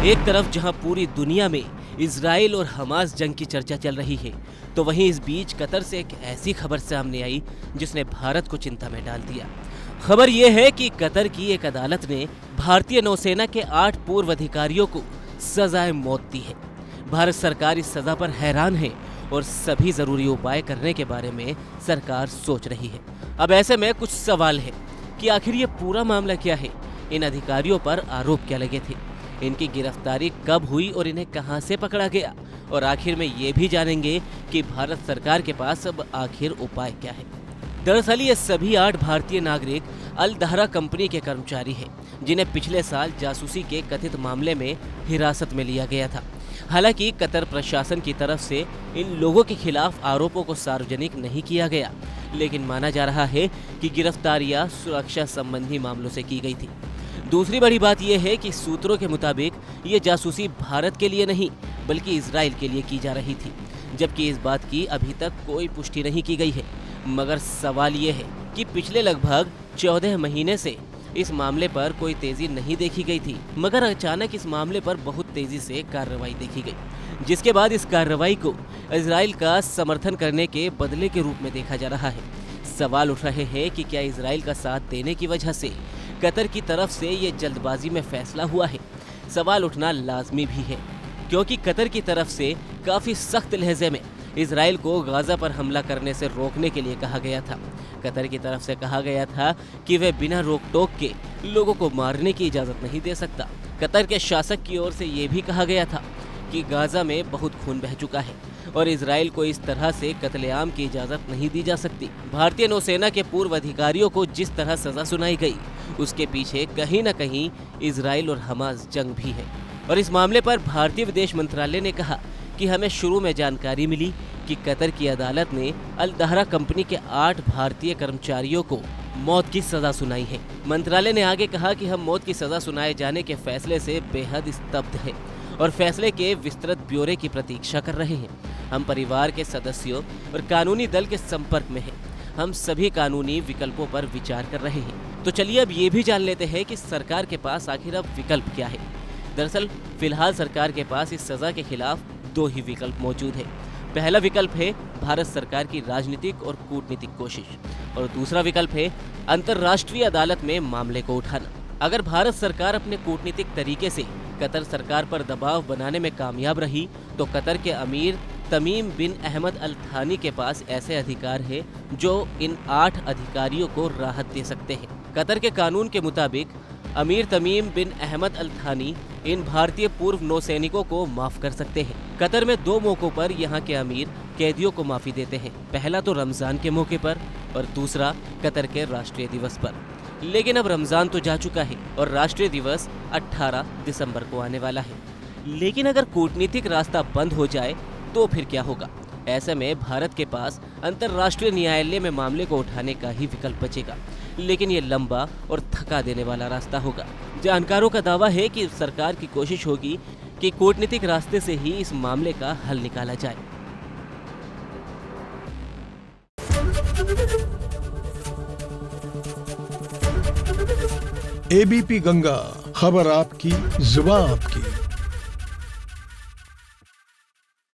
एक तरफ जहां पूरी दुनिया में इजराइल और हमास जंग की चर्चा चल रही है, तो वहीं इस बीच कतर से एक ऐसी खबर सामने आई जिसने भारत को चिंता में डाल दिया। खबर यह है कि कतर की एक अदालत ने भारतीय नौसेना के 8 पूर्व अधिकारियों को सजाए मौत दी है। भारत सरकार इस सजा पर हैरान है और सभी जरूरी उपाय करने के बारे में सरकार सोच रही है। अब ऐसे में कुछ सवाल है कि आखिर ये पूरा मामला क्या है, इन अधिकारियों पर आरोप क्या लगे थे, इनकी गिरफ्तारी कब हुई और इन्हें कहां से पकड़ा गया, और आखिर में ये भी जानेंगे कि भारत सरकार के पास अब आखिर उपाय क्या है। दरअसल ये सभी 8 भारतीय नागरिक अल दहरा कंपनी के कर्मचारी हैं, जिन्हें पिछले साल जासूसी के कथित मामले में हिरासत में लिया गया था। हालांकि कतर प्रशासन की तरफ से इन लोगों के खिलाफ आरोपों को सार्वजनिक नहीं किया गया, लेकिन माना जा रहा है कि गिरफ्तारियां सुरक्षा संबंधी मामलों से की गई थी। दूसरी बड़ी बात यह है कि सूत्रों के मुताबिक ये जासूसी भारत के लिए नहीं बल्कि इजराइल के लिए की जा रही थी, जबकि इस बात की अभी तक कोई पुष्टि नहीं की गई है। मगर सवाल ये है कि पिछले लगभग 14 महीने से इस मामले पर कोई तेजी नहीं देखी गई थी, मगर अचानक इस मामले पर बहुत तेजी से कार्रवाई देखी गई, जिसके बाद इस कार्रवाई को इजराइल का समर्थन करने के बदले के रूप में देखा जा रहा है। सवाल उठ रहे हैं कि क्या इजराइल का साथ देने की वजह से कतर की तरफ से ये जल्दबाजी में फैसला हुआ है। सवाल उठना लाजमी भी है, क्योंकि कतर की तरफ से काफी सख्त लहजे में इजराइल को गाजा पर हमला करने से रोकने के लिए कहा गया था। कतर की तरफ से कहा गया था कि वे बिना रोक टोक के लोगों को मारने की इजाजत नहीं दे सकता। कतर के शासक की ओर से ये भी कहा गया था कि गाजा में बहुत खून बह चुका है और इजराइल को इस तरह से कत्लेआम की इजाजत नहीं दी जा सकती। भारतीय नौसेना के पूर्व अधिकारियों को जिस तरह सजा सुनाई गई, उसके पीछे कहीं न कहीं इजराइल और हमास जंग भी है। और इस मामले पर भारतीय विदेश मंत्रालय ने कहा कि हमें शुरू में जानकारी मिली कि कतर की अदालत ने अल दहरा कंपनी के 8 भारतीय कर्मचारियों को मौत की सजा सुनाई है। मंत्रालय ने आगे कहा कि हम मौत की सजा सुनाए जाने के फैसले से बेहद स्तब्ध हैं और फैसले के विस्तृत ब्यौरे की प्रतीक्षा कर रहे हैं। हम परिवार के सदस्यों और कानूनी दल के संपर्क में हैं। हम सभी कानूनी विकल्पों पर विचार कर रहे हैं। तो चलिए अब ये भी जान लेते हैं कि सरकार के पास आखिर अब विकल्प क्या है। दरअसल फिलहाल सरकार के पास इस सजा के खिलाफ 2 ही विकल्प मौजूद है। पहला विकल्प है भारत सरकार की राजनीतिक और कूटनीतिक कोशिश, और दूसरा विकल्प है अंतर्राष्ट्रीय अदालत में मामले को उठाना। अगर भारत सरकार अपने कूटनीतिक तरीके से कतर सरकार पर दबाव बनाने में कामयाब रही, तो कतर के अमीर तमीम बिन अहमद अल थानी के पास ऐसे अधिकार है जो इन 8 अधिकारियों को राहत दे सकते हैं। कतर के कानून के मुताबिक अमीर तमीम बिन अहमद अल थानी इन भारतीय पूर्व नौसैनिकों को माफ कर सकते हैं। कतर में 2 मौकों पर यहाँ के अमीर कैदियों को माफी देते हैं। पहला तो रमजान के मौके पर और दूसरा कतर के राष्ट्रीय दिवस पर। लेकिन अब रमजान तो जा चुका है और राष्ट्रीय दिवस 18 दिसंबर को आने वाला है। लेकिन अगर कूटनीतिक रास्ता बंद हो जाए तो फिर क्या होगा? ऐसे में भारत के पास अंतर्राष्ट्रीय न्यायालय में मामले को उठाने का ही विकल्प बचेगा, लेकिन ये लंबा और थका देने वाला रास्ता होगा। जानकारों का दावा है कि सरकार की कोशिश होगी कि कूटनीतिक रास्ते से ही इस मामले का हल निकाला जाए। एबीपी गंगा, खबर आपकी, जुबान आपकी।